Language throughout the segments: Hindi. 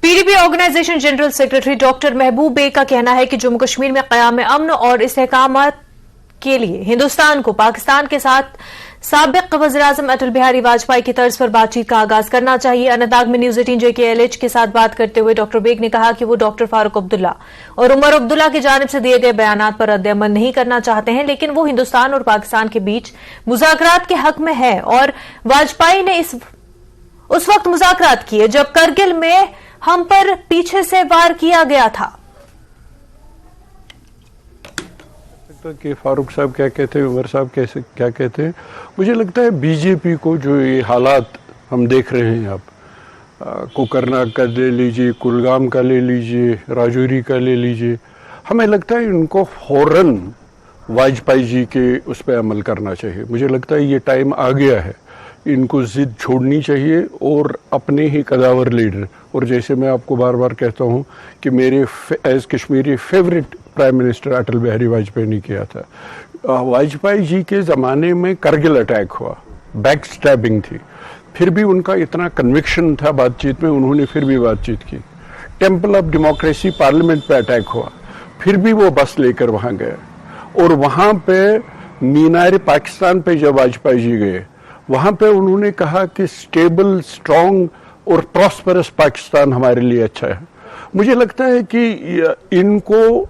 PDP organization general secretary doctor Mehboob Beg का कहना है कि जम्मू कश्मीर में क़याम अमन और इस्तेहकामात के लिए हिंदुस्तान को पाकिस्तान के साथ साबिक वज़ीर-ए-आज़म अटल बिहारी वाजपेयी की तर्ज पर बातचीत का आगाज करना चाहिए। अनंतनाग में न्यूज़ 18 JKLH के साथ बात करते हुए डॉक्टर बेग ने कहा कि वो डॉक्टर फारूक अब्दुल्ला और उमर अब्दुल्ला की जानिब से दिए गए बयानात पर रद्द-ए-अमल नहीं करना चाहते हैं, लेकिन वो हिंदुस्तान और पाकिस्तान के बीच मुज़ाकरात के हक में है और वाजपेयी ने उस वक्त मुज़ाकरात किए जब करगिल में हम पर पीछे से वार किया गया था। कि फारूक साहब क्या कहते हैं, उमर साहब कैसे क्या कहते हैं। मुझे लगता है बीजेपी को जो ये हालात हम देख रहे हैं आप कोकरनाग का ले लीजिए, कुलगाम का ले लीजिए, राजौरी का ले लीजिए, हमें लगता है इनको फौरन वाजपेयी जी के उस पर अमल करना चाहिए। मुझे लगता है ये टाइम आ गया है, इनको जिद छोड़नी चाहिए और अपने ही कदावर लीडर, और जैसे मैं आपको बार बार कहता हूँ कि मेरे as Kashmiri favourite prime minister Atal Bihari Vajpayee ने किया था। वाजपेयी जी के ज़माने में करगिल अटैक हुआ, बैक स्टैबिंग थी, फिर भी उनका इतना कन्विक्शन था बातचीत में, उन्होंने फिर भी बातचीत की। टेम्पल ऑफ डेमोक्रेसी पार्लियामेंट पे अटैक हुआ, फिर भी वो बस लेकर वहाँ गए, और वहाँ पे मीनार पाकिस्तान पे जब वाजपेयी जी गए, वहाँ पे उन्होंने कहा कि स्टेबल, स्ट्रॉन्ग और प्रॉस्परस पाकिस्तान हमारे लिए अच्छा है। मुझे लगता है कि इनको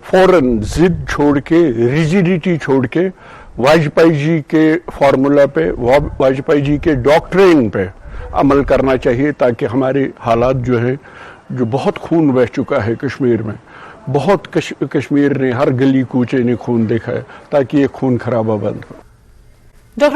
फौरन जिद छोड़ के, रिजिडिटी छोड़ के वाजपेयी जी के फार्मूला पे, वाजपेयी जी के डॉक्ट्रिन पे अमल करना चाहिए, ताकि हमारे हालात जो है, जो बहुत खून बह चुका है कश्मीर में, बहुत कश्मीर ने हर गली कूचे ने खून देखा है, ताकि ये खून खराबा बंद हो। डॉक्टर